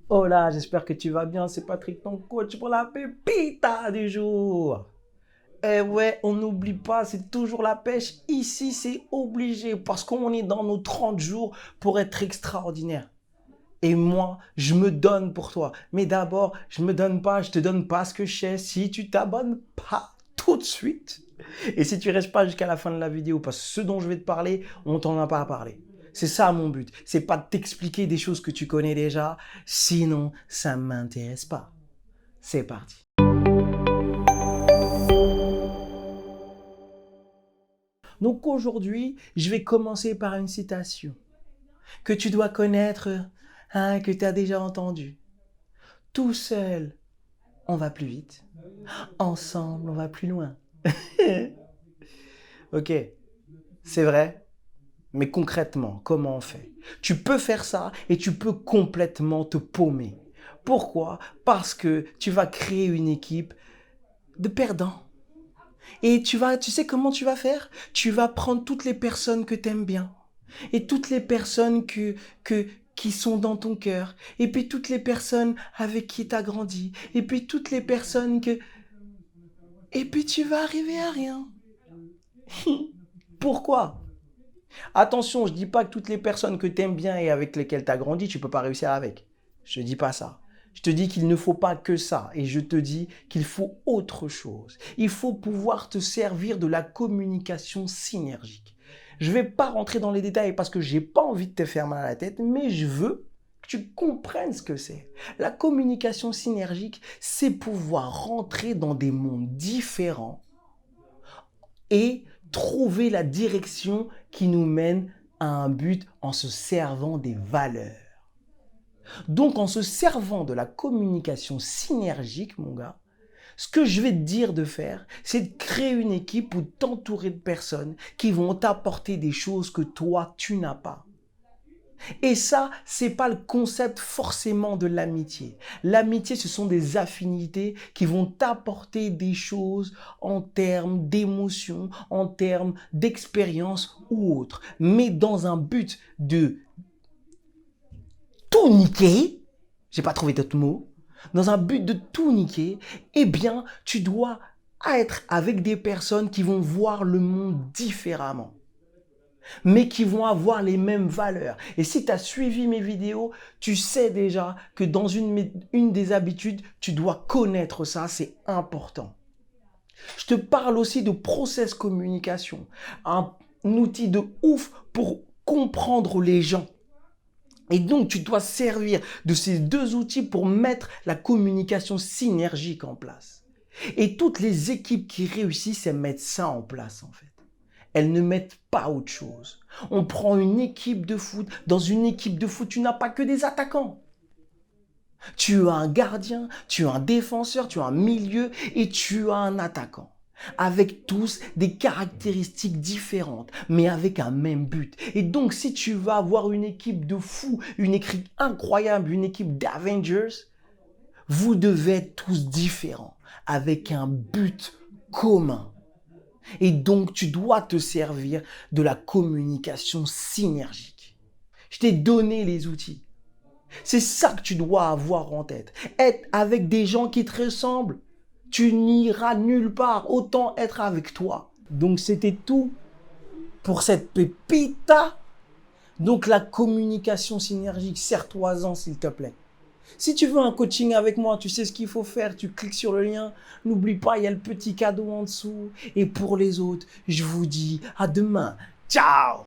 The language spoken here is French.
Hola, j'espère que tu vas bien. C'est Patrick, ton coach pour la pépita du jour. Eh ouais, on n'oublie pas, c'est toujours la pêche. Ici, c'est obligé parce qu'on est dans nos 30 jours pour être extraordinaire. Et moi, je me donne pour toi. Mais d'abord, je te donne pas ce que je sais si tu t'abonnes pas tout de suite. Et si tu restes pas jusqu'à la fin de la vidéo, parce que ce dont je vais te parler, on t'en a pas parlé. C'est ça mon but. C'est pas de t'expliquer des choses que tu connais déjà. Sinon, ça m'intéresse pas. C'est parti. Donc aujourd'hui, je vais commencer par une citation que tu dois connaître, hein, que tu as déjà entendue. Tout seul, on va plus vite. Ensemble, on va plus loin. Ok, c'est vrai, mais concrètement, comment on fait? Tu peux faire ça et tu peux complètement te paumer. Pourquoi? Parce que tu vas créer une équipe de perdants. Et tu sais comment tu vas faire? Tu vas prendre toutes les personnes que tu aimes bien. Et toutes les personnes qui sont dans ton cœur. Et puis toutes les personnes avec qui tu as grandi. Et puis toutes les personnes que... Et puis tu vas arriver à rien. Pourquoi? Attention, je dis pas que toutes les personnes que tu aimes bien et avec lesquelles tu as grandi, tu peux pas réussir avec. Je dis pas ça. Je te dis qu'il ne faut pas que ça et je te dis qu'il faut autre chose. Il faut pouvoir te servir de la communication synergique. Je vais pas rentrer dans les détails parce que j'ai pas envie de te faire mal à la tête, mais je veux que tu comprennes ce que c'est. La communication synergique, c'est pouvoir rentrer dans des mondes différents et trouver la direction qui nous mène à un but en se servant des valeurs. Donc en se servant de la communication synergique, mon gars, ce que je vais te dire de faire, c'est de créer une équipe ou t'entourer de personnes qui vont t'apporter des choses que toi, tu n'as pas. Et ça, c'est pas le concept forcément de l'amitié. L'amitié, ce sont des affinités qui vont t'apporter des choses en termes d'émotion, en termes d'expérience ou autre. Mais dans un but de tout niquer, j'ai pas trouvé d'autre mot, dans un but de tout niquer, eh bien, tu dois être avec des personnes qui vont voir le monde différemment, mais qui vont avoir les mêmes valeurs. Et si tu as suivi mes vidéos, tu sais déjà que dans une des habitudes, tu dois connaître ça, c'est important. Je te parle aussi de process communication, un outil de ouf pour comprendre les gens. Et donc, tu dois servir de ces deux outils pour mettre la communication synergique en place. Et toutes les équipes qui réussissent, elles mettent ça en place, en fait. Elles ne mettent pas autre chose. On prend une équipe de foot. Dans une équipe de foot, tu n'as pas que des attaquants. Tu as un gardien, tu as un défenseur, tu as un milieu et tu as un attaquant. Avec tous des caractéristiques différentes, mais avec un même but. Et donc, si tu vas avoir une équipe de fous, une équipe incroyable, une équipe d'Avengers, vous devez être tous différents, avec un but commun. Et donc, tu dois te servir de la communication synergique. Je t'ai donné les outils. C'est ça que tu dois avoir en tête. Être avec des gens qui te ressemblent. Tu n'iras nulle part. Autant être avec toi. Donc, c'était tout pour cette pépita. Donc, la communication synergique, serre-toi-en, s'il te plaît. Si tu veux un coaching avec moi, tu sais ce qu'il faut faire, tu cliques sur le lien. N'oublie pas, il y a le petit cadeau en dessous. Et pour les autres, je vous dis à demain. Ciao!